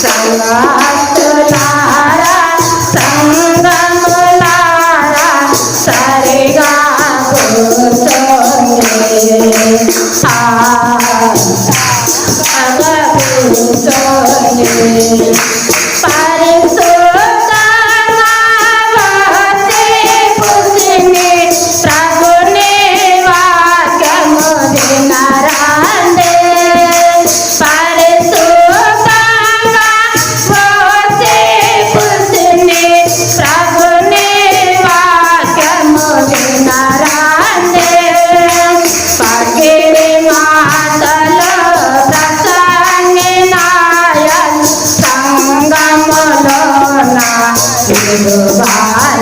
సంగతులారా సంగములారా సరిగా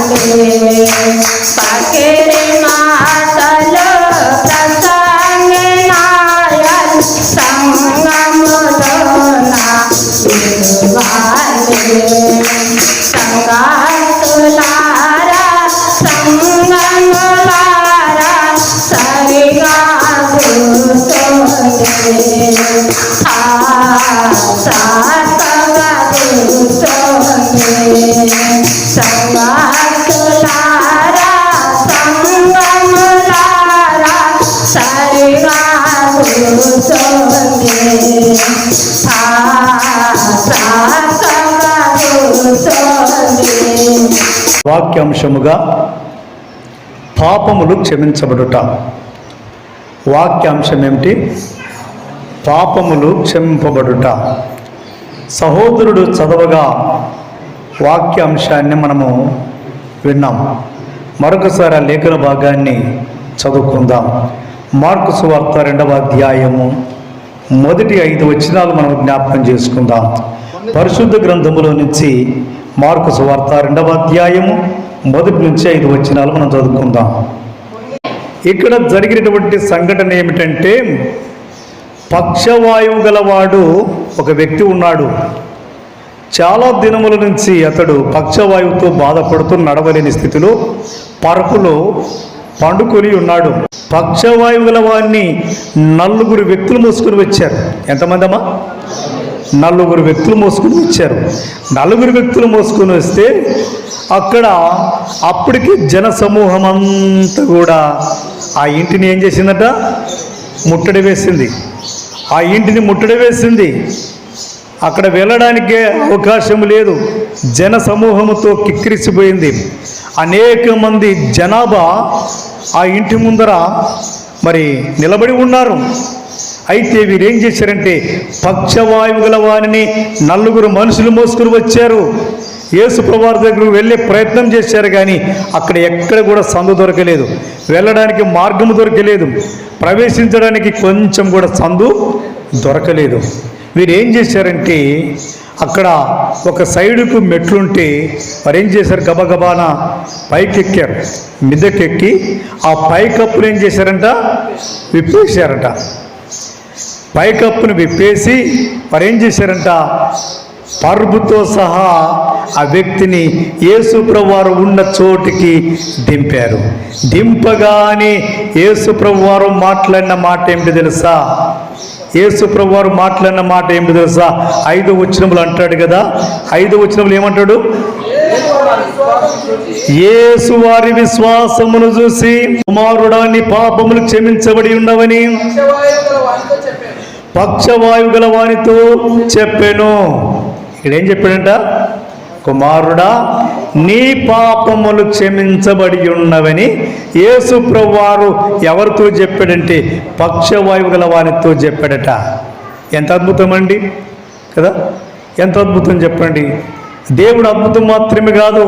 కూర్చోండి పకిరి మాటలు ప్రసంగినాయల్ సంగములోన సంగతులారా సంగములారా సరిగా కూర్చోండి సాసగా కూర్చోండి సంగతులారా సంగములారా సరిగా కూర్చోండి సాసగా కూర్చోండి. వాక్యాంశముగా పాపములు క్షమించబడుట. వాక్యాంశం ఏమిటి? పాపములు క్షమింపబడుట. సహోదరుడు చదవగా వాక్యాంశాన్ని మనము విన్నాం. మరొకసారి ఆ లేఖన భాగాన్ని చదువుకుందాం. మార్కు సువార్త 2వ అధ్యాయము మొదటి 5 వచనాలు మనం జ్ఞాపకం చేసుకుందాం. పరిశుద్ధ గ్రంథములో నుంచి మార్కు సువార్త 2వ అధ్యాయము మొదటి నుంచి 5 వచనాలు మనం చదువుకుందాం. ఇక్కడ జరిగినటువంటి సంఘటన ఏమిటంటే, పక్షవాయువు గలవాడు ఒక వ్యక్తి ఉన్నాడు. చాలా దినముల నుంచి అతడు పక్షవాయువుతో బాధపడుతూ నడవలేని స్థితిలో పరుపులో పండుకొని ఉన్నాడు. పక్షవాయువు గల వాడిని 4 వ్యక్తులు మోసుకొని వచ్చారు. ఎంతమంది అమ్మా? 4 వ్యక్తులు మోసుకొని వచ్చారు. 4 వ్యక్తులు మోసుకొని వస్తే అక్కడ అప్పటికి జన సమూహం అంతా కూడా ఆ ఇంటిని ఏం చేసిందట? ముట్టడి వేసింది. ఆ ఇంటిని ముట్టడి వేసింది. అక్కడ వెళ్ళడానికే అవకాశం లేదు. జన సమూహముతో కిక్కిరిసిపోయింది. అనేక మంది జనాభా ఆ ఇంటి ముందర మరి నిలబడి ఉన్నారు. అయితే వీరేం చేశారంటే, పక్షవాయువు గల వారిని 4 మనుషులు మోసుకుని వచ్చారు. యేసు ప్రభువారి దగ్గరకు వెళ్ళే ప్రయత్నం చేశారు, కానీ అక్కడ ఎక్కడ కూడా సందు దొరకలేదు. వెళ్ళడానికి మార్గము దొరకలేదు. ప్రవేశించడానికి కొంచెం కూడా సందు దొరకలేదు. వీరు ఏం చేశారంటే, అక్కడ ఒక సైడుకు మెట్లుంటే వారు ఏం చేశారు? గబగబాన పైకెక్కారు. మిద్దెకెక్కి ఆ పైకప్పును ఏం చేశారంట? విప్పేశారంట. పైకప్పును విప్పేసి వారు ఏం చేశారంట? పరుపుతో సహా ఆ వ్యక్తిని యేసు ప్రభువారు ఉన్న చోటికి దింపారు. దింపగానే యేసు ప్రభువారు మాట్లాడిన మాట ఏమిటి తెలుసా? యేసు ప్రభువారు మాట్లాడిన మాట ఏమిటి తెలుసా? 5వ వచనములు అంటాడు కదా. 5వ వచనములు ఏమంటాడు? యేసు వారి విశ్వాసమును చూసి, కుమారుడా నీ పాపములు క్షమించబడి ఉన్నవని పక్షవాయువు గల వానితో చెప్పెను. ఇక్కడ ఏం చెప్పాడంట? కుమారుడా నీ పాపములు క్షమించబడి ఉన్నవని యేసు ప్రభువారు ఎవరితో చెప్పాడంటే, పక్షవాయువు గల వానితో చెప్పాడట. ఎంత అద్భుతం అండి కదా! ఎంత అద్భుతం చెప్పండి. దేవుడు అద్భుతం మాత్రమే కాదు,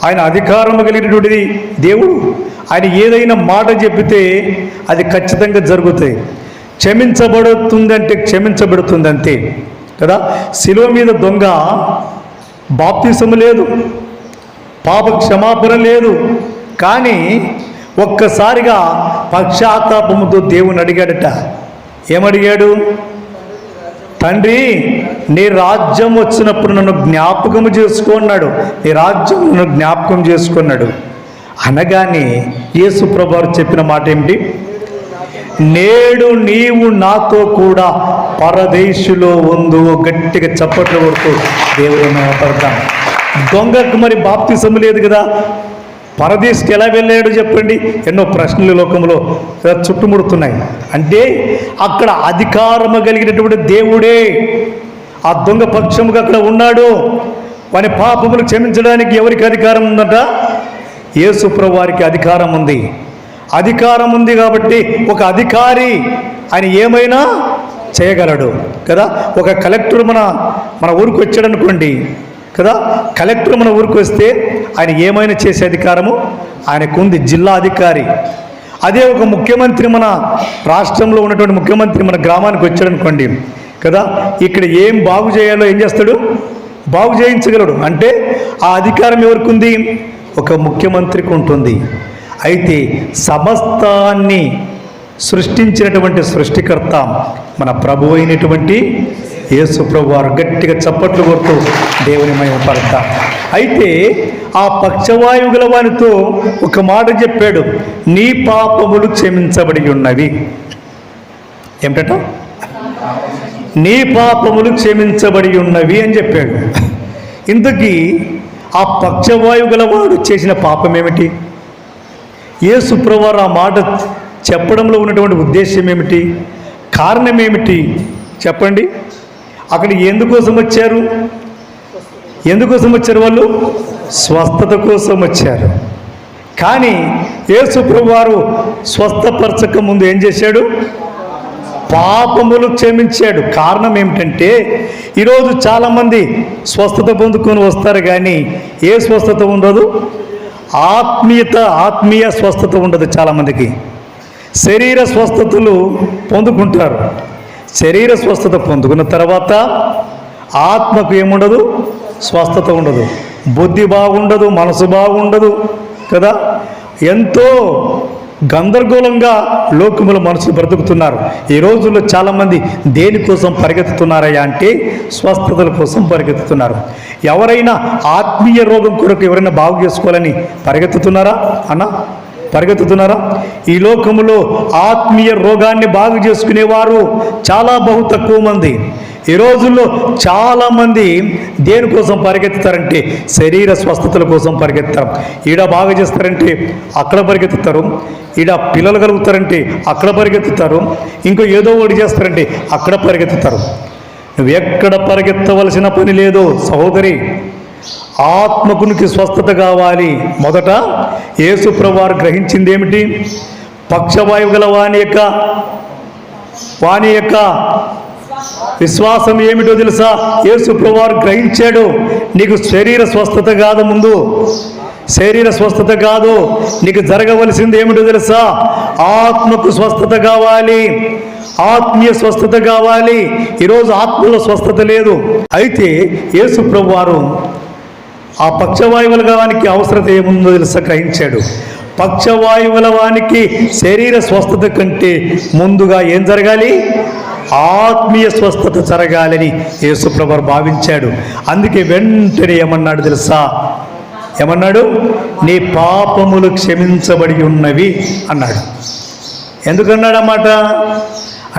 ఆయన అధికారం కలిగినటువంటిది దేవుడు. ఆయన ఏదైనా మాట చెబితే అది ఖచ్చితంగా జరుగుతాయి. క్షమించబడుతుందంటే క్షమించబడుతుంది అంతే కదా. శిలువ మీద దొంగ బాప్తిసము లేదు, పాప క్షమాపణ లేదు. కానీ ఒక్కసారిగా పశ్చాత్తాపముతో దేవుని అడిగాడట. ఏమడిగాడు? తండ్రి నీ రాజ్యం వచ్చినప్పుడు నన్ను జ్ఞాపకం చేసుకున్నాడు. నీ రాజ్యం నన్ను జ్ఞాపకం చేసుకున్నాడు అనగానే యేసు ప్రభువారు చెప్పిన మాట ఏమిటి? నేడు నీవు నాతో కూడా పరదేశులో ఉందో గట్టిగా చప్పట్లు కొడుతూ దేవుని మహిమపడతాం. దొంగకు మరి బాప్తిసము లేదు కదా, పరదేశికి ఎలా వెళ్ళాడు చెప్పండి? ఎన్నో ప్రశ్నలు లోకంలో చుట్టుముడుతున్నాయి. అంటే అక్కడ అధికారము కలిగినటువంటి దేవుడే ఆ దొంగ పక్షముగా అక్కడ ఉన్నాడు. వాని పాపములు క్షమించడానికి ఎవరికి అధికారం ఉందట? యేసు ప్రభువు వారికి అధికారం ఉంది. అధికారం ఉంది కాబట్టి ఒక అధికారి ఆయన ఏమైనా చేయగలడు కదా. ఒక కలెక్టర్ మన ఊరికి వచ్చాడు అనుకోండి కదా, కలెక్టర్ మన ఊరికి వస్తే ఆయన ఏమైనా చేసే అధికారము ఆయనకు ఉంది, జిల్లా అధికారి. అదే ఒక ముఖ్యమంత్రి మన రాష్ట్రంలో ఉన్నటువంటి ముఖ్యమంత్రి మన గ్రామానికి వచ్చాడు అనుకోండి కదా, ఇక్కడ ఏం బాగు చేయాలో ఏం చేస్తాడు? బాగు చేయించగలడు. అంటే ఆ అధికారం ఎవరికి ఉంది? ఒక ముఖ్యమంత్రికి ఉంటుంది. అయితే సమస్తాన్ని సృష్టించినటువంటి సృష్టికర్త మన ప్రభు అయినటువంటి యేసు ప్రభు వారు గట్టిగా చప్పట్లు కొడుతూ దేవుని మహిమపడతా. అయితే ఆ పక్షవాయువు గల వానితో ఒక మాట చెప్పాడు, నీ పాపములు క్షమించబడి ఉన్నవి. ఏమిటట? నీ పాపములు క్షమించబడి ఉన్నవి అని చెప్పాడు. ఇంతకీ ఆ పక్షవాయువు గలవాడు చేసిన పాపం ఏమిటి? యేసు ప్రభువారు ఆ మాట చెప్పడంలో ఉన్నటువంటి ఉద్దేశం ఏమిటి? కారణం ఏమిటి చెప్పండి? అక్కడ ఎందుకోసం వచ్చారు? ఎందుకోసం వచ్చారు వాళ్ళు? స్వస్థత కోసం వచ్చారు. కానీ యేసు ప్రభువారు స్వస్థపరచక ముందు ఏం చేశాడు? పాపములు క్షమించాడు. కారణం ఏమిటంటే ఈరోజు చాలామంది స్వస్థత పొందుకొని వస్తారు, కానీ ఏ స్వస్థత ఉండదు? ఆత్మీయ స్వస్థత ఉండదు. చాలామందికి శరీర స్వస్థతలు పొందుకుంటారు. శరీర స్వస్థత పొందుకున్న తర్వాత ఆత్మకు ఏముండదు? స్వస్థత ఉండదు. బుద్ధి బాగుండదు, మనసు బాగుండదు కదా. ఎంతో గందరగోళంగా లోకముల మనుషులు బ్రతుకుతున్నారు. ఈ రోజుల్లో చాలామంది దేనికోసం పరిగెత్తుతున్నారయ్యా అంటే స్వస్థతల కోసం పరిగెత్తుతున్నారు. ఎవరైనా ఆత్మీయ రోగం కొరకు ఎవరైనా బాగు చేసుకోవాలని పరిగెత్తుతున్నారా పరిగెత్తుతున్నారా? ఈ లోకములో ఆత్మీయ రోగాన్ని బాగు చేసుకునేవారు చాలా బహు తక్కువ మంది. ఈ రోజుల్లో చాలామంది దేనికోసం పరిగెత్తుతారంటే శరీర స్వస్థతల కోసం పరిగెత్తారు. ఈడ బాగా చేస్తారంటే అక్కడ పరిగెత్తుతారు, ఈడ పిల్లలు కలుగుతారంటే అక్కడ పరిగెత్తుతారు, ఇంకో ఏదో ఒకటి చేస్తారంటే అక్కడ పరిగెత్తుతారు. నువ్వు ఎక్కడ పరిగెత్తవలసిన పని లేదు సహోదరి. ఆత్మకునికి స్వస్థత కావాలి. మొదట యేసు ప్రభువారు గ్రహించింది ఏమిటి? పక్షవాయువు గల వాని యొక్క విశ్వాసం ఏమిటో తెలుసా? యేసు ప్రభువారు గ్రహించాడు, నీకు శరీర స్వస్థత కాదు, ముందు శరీర స్వస్థత కాదు, నీకు జరగవలసింది ఏమిటో తెలుసా? ఆత్మకు స్వస్థత కావాలి, ఆత్మీయ స్వస్థత కావాలి. ఈరోజు ఆత్మలో స్వస్థత లేదు. అయితే యేసు ప్రభువారు ఆ పక్షవాయువుల వానికి అవసరత ఏముందో తెలుసా గ్రహించాడు. పక్షవాయువుల వానికి శరీర స్వస్థత కంటే ముందుగా ఏం జరగాలి? ఆత్మీయ స్వస్థత జరగాలని యేసు ప్రభువు భావించాడు. అందుకే వెంటనే ఏమన్నాడు తెలుసా? ఏమన్నాడు? నీ పాపములు క్షమించబడి ఉన్నవి అన్నాడు. ఎందుకన్నాడు అన్నమాట?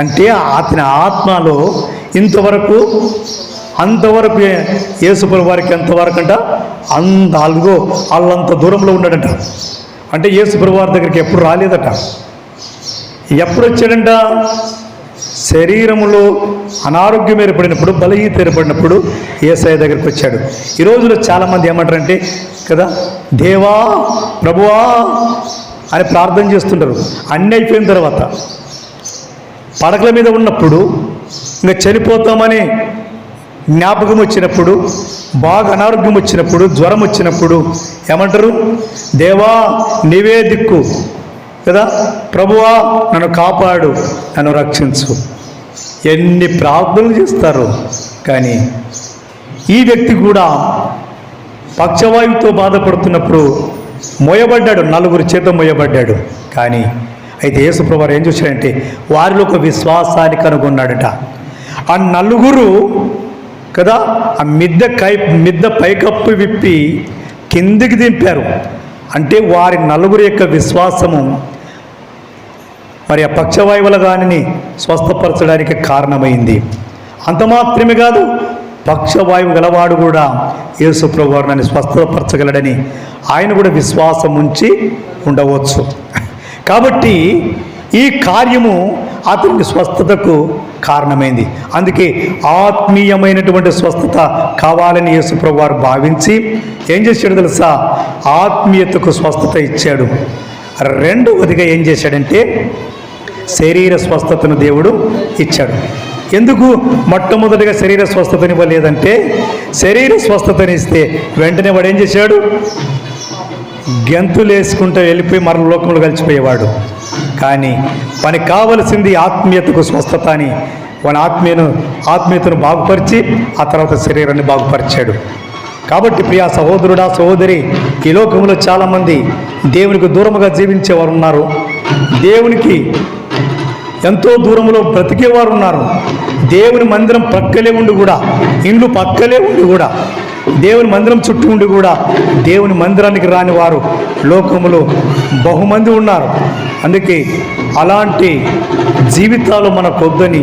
అంటే అతని ఆత్మలో అంతవరకు యేసు ప్రభువు వారికి ఎంతవరకు అంట? అల్లంత దూరంలో ఉన్నాడట. అంటే యేసు ప్రభువు వారి దగ్గరికి ఎప్పుడు రాలేదట. ఎప్పుడు వచ్చాడంట? శరీరములో అనారోగ్యం ఏర్పడినప్పుడు, బలహీనత ఏర్పడినప్పుడు యేసయ్య దగ్గరికి వచ్చాడు. ఈ రోజులో చాలామంది ఏమంటారంటే కదా, దేవా ప్రభువా అని ప్రార్థన చేస్తుంటారు. అన్నీ అయిపోయిన తర్వాత పడకల మీద ఉన్నప్పుడు, ఇంకా చనిపోతామని జ్ఞాపకం వచ్చినప్పుడు, బాగా అనారోగ్యం వచ్చినప్పుడు, జ్వరం వచ్చినప్పుడు ఏమంటారు? దేవా నీవే దిక్కు కదా, ప్రభువా నన్ను కాపాడు, నన్ను రక్షించు. ఎన్ని ప్రార్థనలు చేస్తారు. కానీ ఈ వ్యక్తి కూడా పక్షవాయువుతో బాధపడుతున్నప్పుడు మోయబడ్డాడు, 4 చేత మోయబడ్డాడు. కానీ అయితే యేసు ప్రభువు ఏం చూశాడంటే వారిలో ఒక విశ్వాసాన్ని కనుగొన్నాడట. ఆ 4 కదా ఆ మిద్ద పైకప్పు విప్పి కిందికి దింపారు. అంటే వారి 4 యొక్క విశ్వాసము మరి ఆ పక్షవాయువుల గానిని స్వస్థపరచడానికి కారణమైంది. అంత మాత్రమే కాదు, పక్షవాయువు గలవాడు కూడా యేసు ప్రభువారు నన్ను స్వస్థపరచగలడని ఆయన కూడా విశ్వాసం ఉంచి ఉండవచ్చు. కాబట్టి ఈ కార్యము అతని స్వస్థతకు కారణమైంది. అందుకే ఆత్మీయమైనటువంటి స్వస్థత కావాలని యేసు ప్రభువారు భావించి ఏం చేశాడు తెలుసా? ఆత్మీయతకు స్వస్థత ఇచ్చాడు. రెండవదిగా ఏం చేశాడంటే శరీర స్వస్థతను దేవుడు ఇచ్చాడు. ఎందుకు మొట్టమొదటిగా శరీర స్వస్థతని ఇవ్వలేదంటే, శరీర స్వస్థతని ఇస్తే వెంటనే వాడు ఏం చేశాడు? గెంతులు వేసుకుంటూ వెళ్ళిపోయి మరల లోకంలో కలిసిపోయేవాడు. కానీ వానికి కావలసింది ఆత్మీయతకు స్వస్థత అని వాని ఆత్మీయతను బాగుపరిచి ఆ తర్వాత శరీరాన్ని బాగుపరిచాడు. కాబట్టి ప్రియా సహోదరుడా, సహోదరి, ఈ లోకంలో చాలామంది దేవునికి దూరముగా జీవించేవారు ఉన్నారు, దేవునికి ఎంతో దూరంలో బ్రతికేవారు ఉన్నారు. దేవుని మందిరం పక్కలే ఉండి కూడా, ఇండ్లు పక్కలే ఉండి కూడా, దేవుని మందిరం చుట్టూ ఉండి కూడా దేవుని మందిరానికి రాని వారు లోకములో బహుమంది ఉన్నారు. అందుకే అలాంటి జీవితాలు మనకొద్దని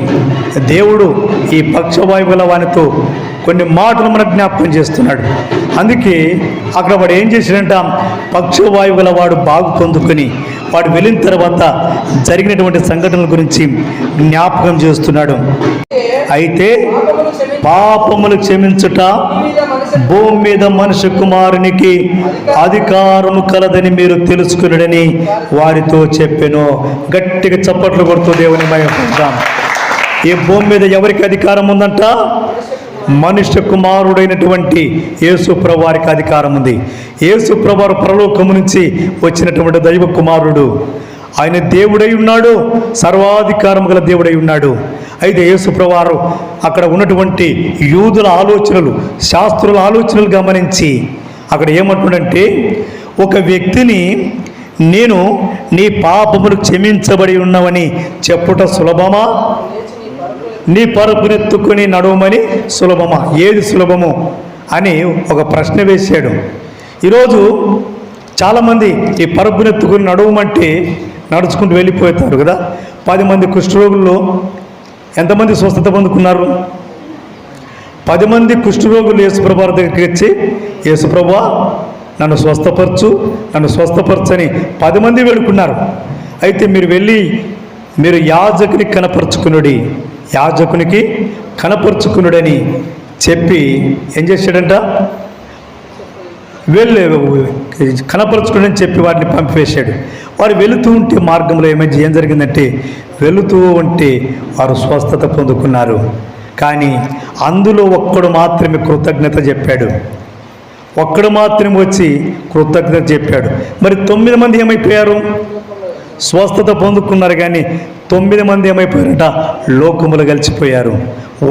దేవుడు ఈ పక్షవాయువుల వానితో కొన్ని మాటలు మనకు జ్ఞాపకం చేస్తున్నాడు. అందుకే అక్కడ వాడు ఏం చేశాడంట? పక్షవాయువుల వాడు బాగు పొందుకొని వాడు వెళ్ళిన తర్వాత జరిగినటువంటి సంఘటనల గురించి జ్ఞాపకం చేస్తున్నాడు. అయితే పాపములు క్షమించుట భూమి మీద మనుష్య కుమారునికి అధికారము కలదని మీరు తెలుసుకున్నాడని వారితో చెప్పెను. గట్టిగా చప్పట్లు కొడుతూ దేవుని మహిమపడదాం. ఈ భూమి మీద ఎవరికి అధికారం ఉందంట? మనుష్య కుమారుడైనటువంటి యేసు ప్రభువారికి అధికారం ఉంది. యేసు ప్రభువారు పరలోకము నుంచి వచ్చినటువంటి దైవ కుమారుడు. ఆయన దేవుడై ఉన్నాడు, సర్వాధికారం గల దేవుడై ఉన్నాడు. అయితే యేసు ప్రభువారు అక్కడ ఉన్నటువంటి యూదుల ఆలోచనలు, శాస్త్రుల ఆలోచనలు గమనించి అక్కడ ఏమంటున్నాడంటే, ఒక వ్యక్తిని నేను నీ పాపములు క్షమించబడి ఉన్నావని చెప్పుట సులభమా, నీ పరుపునెత్తుకుని నడవమని సులభమా? ఏది సులభము అని ఒక ప్రశ్న వేశాడు. ఈరోజు చాలామంది ఈ పరుపునెత్తుకుని నడవమంటే నడుచుకుంటూ వెళ్ళిపోతారు కదా. 10 మంది కుష్ఠరోగుల్లో ఎంతమంది స్వస్థత పొందుకున్నారు? 10 మంది కుష్ఠరోగులు యేసుప్రభు దగ్గరికి వచ్చి, యేసుప్రభు నన్ను స్వస్థపరచని 10 మంది వేడుకున్నారు. అయితే మీరు వెళ్ళి మీరు యాజకుని కనపరుచుకునుడి, యాజకునికి కనపరుచుకునుడని చెప్పి ఏం చేశాడంట? కనపరుచుకుని చెప్పి వారిని పంపివేశాడు. వారు వెళుతూ ఉంటే మార్గంలో ఏం జరిగిందంటే, వెళుతూ ఉంటే వారు స్వస్థత పొందుకున్నారు. కానీ అందులో ఒక్కడు మాత్రమే కృతజ్ఞత చెప్పాడు. ఒక్కడు మాత్రమే వచ్చి కృతజ్ఞత చెప్పాడు. మరి 9 మంది ఏమైపోయారు? స్వస్థత పొందుకున్నారు, కానీ 9 మంది ఏమైపోయారట? లోకములు కలిసిపోయారు.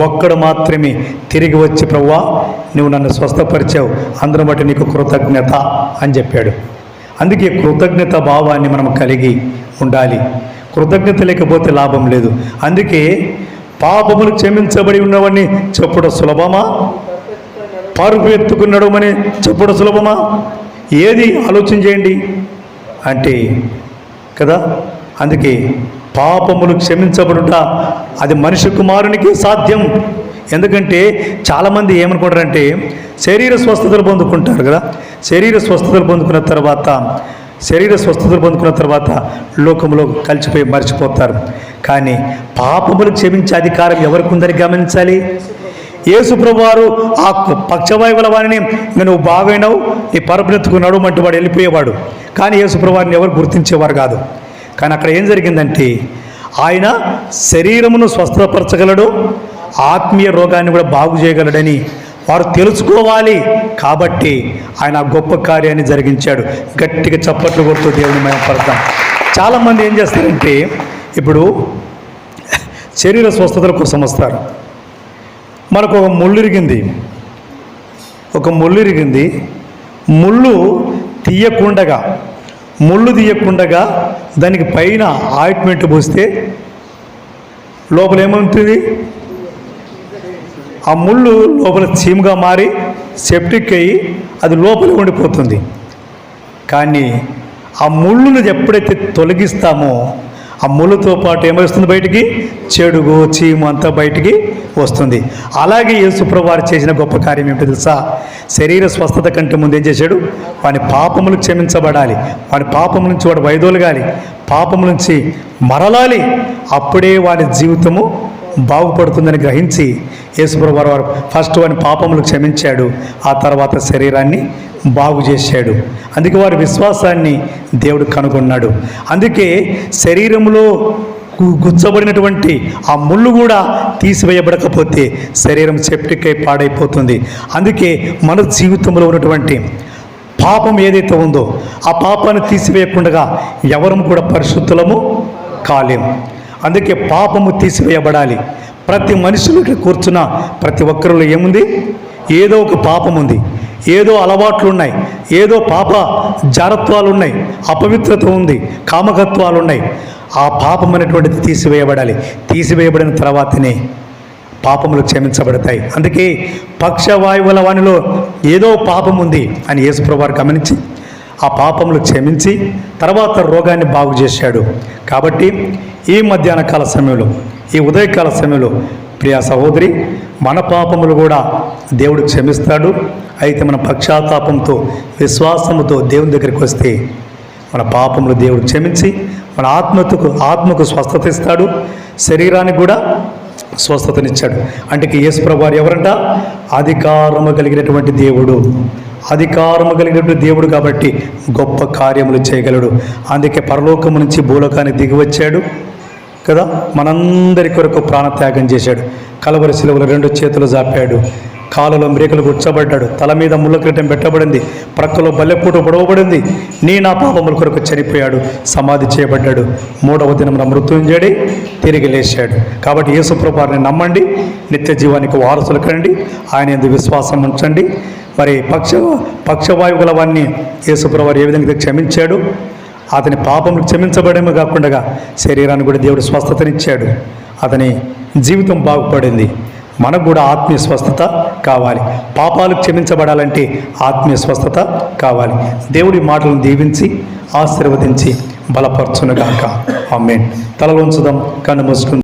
ఒక్కడు మాత్రమే తిరిగి వచ్చి, ప్రభువా నువ్వు నన్ను స్వస్థపరిచావు, అందరం బట్టి నీకు కృతజ్ఞత అని చెప్పాడు. అందుకే కృతజ్ఞత భావాన్ని మనం కలిగి ఉండాలి. కృతజ్ఞత లేకపోతే లాభం లేదు. అందుకే పాపములు క్షమించబడి ఉన్నవన్నీ చెప్పుట సులభమా, పరుపు ఎత్తుకున్నాడు అని చెప్పుట సులభమా? ఏది ఆలోచన చేయండి అంటే కదా. అందుకే పాపములు క్షమించబడుట అది మనిషి కుమారునికి సాధ్యం. ఎందుకంటే చాలామంది ఏమనుకుంటారంటే శరీర స్వస్థతలు పొందుకుంటారు కదా. శరీర స్వస్థతలు పొందుకున్న తర్వాత లోకంలో కలిసిపోయి మర్చిపోతారు. కానీ పాపములు క్షమించే అధికారం ఎవరికి ఉందని గమనించాలి. యేసు ప్రభువారు ఆ పక్షవాయువుల వారిని నువ్వు బాగైనావు, నీ పరుపునెత్తుకు నడుమంటూ వాడు వెళ్ళిపోయేవాడు. కానీ యేసు ప్రభువారిని ఎవరు గుర్తించేవారు కాదు. కానీ అక్కడ ఏం జరిగిందంటే ఆయన శరీరమును స్వస్థపరచగలడు, ఆత్మీయ రోగాన్ని కూడా బాగు చేయగలడని వారు తెలుసుకోవాలి. కాబట్టి ఆయన గొప్ప కార్యాన్ని జరిగించాడు. గట్టిగా చప్పట్లు కొడుతూ దేవుని మహిమపడతాం. చాలామంది ఏం చేస్తారంటే ఇప్పుడు శరీర స్వస్థతల కోసం వస్తారు. మనకు ఒక ముళ్ళు ఇరిగింది, ముళ్ళు తీయకుండగా దానికి పైన ఆయింట్మెంట్ పోస్తే లోపల ఏమవుతుంది? ఆ ముళ్ళు లోపల చీముగా మారి సెప్టిక్ అయ్యి అది లోపల ఉండిపోతుంది. కానీ ఆ ముళ్ళును ఎప్పుడైతే తొలగిస్తామో ఆ ముళ్ళుతో పాటు ఏమొస్తుంది బయటికి? చెడుగు చీము అంతా బయటికి వస్తుంది. అలాగే యేసుప్రభువు వారు చేసిన గొప్ప కార్యం ఏమిటో తెలుసా? శరీర స్వస్థత కంటే ముందు ఏం చేశాడు? వాని పాపములు క్షమించబడాలి, వాని పాపం నుంచి వాడు వైదొలగాలి, పాపం నుంచి మరలాలి. అప్పుడే వాని జీవితము బాగుపడుతుందని గ్రహించి యేసుప్రభువు వారు ఫస్ట్ వాని పాపములు క్షమించాడు, ఆ తర్వాత శరీరాన్ని బాగు చేశాడు. అందుకే వారి విశ్వాసాన్ని దేవుడు కనుగొన్నాడు. అందుకే శరీరంలో గుచ్చబడినటువంటి ఆ ముళ్ళు కూడా తీసివేయబడకపోతే శరీరం సెప్టిక్ పాడైపోతుంది. అందుకే మన జీవితంలో ఉన్నటువంటి పాపం ఏదైతే ఉందో ఆ పాపాన్ని తీసివేయకుండా ఎవరం కూడా పరిశుద్ధులము కాలేము. అందుకే పాపము తీసివేయబడాలి. ప్రతి మనుషులకి కూర్చున్న ప్రతి ఒక్కరిలో ఏముంది? ఏదో ఒక పాపం ఉంది, ఏదో అలవాట్లు ఉన్నాయి, ఏదో పాప జారత్వాలు ఉన్నాయి, అపవిత్రత ఉంది, కామకత్వాలు ఉన్నాయి. ఆ పాపం అనేటువంటిది తీసివేయబడాలి. తీసివేయబడిన తర్వాతనే పాపములు క్షమించబడతాయి. అందుకే పక్షవాయువుల వానిలో ఏదో పాపం ఉంది అని యేసుప్రభువు వారు గమనించి ఆ పాపములు క్షమించి తర్వాత రోగాన్ని బాగు చేశాడు. కాబట్టి ఈ మధ్యాహ్న కాల సమయంలో, ఈ ఉదయకాల సమయంలో ప్రియ సహోదరి, మన పాపములు కూడా దేవుడు క్షమిస్తాడు. అయితే మన పశ్చాత్తాపంతో విశ్వాసముతో దేవుని దగ్గరికి వస్తే మన పాపములు దేవుడు క్షమించి మన ఆత్మకు స్వస్థత ఇస్తాడు, శరీరానికి కూడా స్వస్థతనిచ్చాడు. అంటే యేసుప్రభువు వారు ఎవరంట? అధికారము కలిగినటువంటి దేవుడు. అధికారము కలిగినటువంటి దేవుడు కాబట్టి గొప్ప కార్యములు చేయగలడు. అందుకే పరలోకము నుంచి భూలోకానికి దిగి వచ్చాడు కదా, మనందరి కొరకు ప్రాణత్యాగం చేశాడు. కలవరి శిలువలో 2 చేతులు జాపాడు, కాలులో మేకలు గుచ్చబడ్డాడు, తల మీద ముళ్ళ కిరీటం పెట్టబడింది, ప్రక్కలో బల్లెపూట పొడవబడింది. నా పాపముల కొరకు చనిపోయాడు, సమాధి చేయబడ్డాడు, 3వ దినమున మృత్యుంజడి తిరిగి లేచాడు. కాబట్టి యేసుప్రభువు వారిని నమ్మండి, నిత్య జీవానికి వారసులు కండి, ఆయన యందు విశ్వాసం ఉంచండి. మరి పక్షవాయువుల వారిని యేసుప్రభువు వారు ఏ విధంగా క్షమించాడు, అతని పాపములు క్షమించబడేమో కాకుండా శరీరాన్ని కూడా దేవుడు స్వస్థతనిచ్చాడు, అతని జీవితం బాగుపడింది. మనకు కూడా ఆత్మీయ స్వస్థత కావాలి. పాపాలు క్షమించబడాలంటే ఆత్మీయ స్వస్థత కావాలి. దేవుడి మాటలను దీవించి ఆశీర్వదించి బలపరచునుగాక. ఆమేన్. తలలోంచుదాం, కన్ను మూసుకుందాం.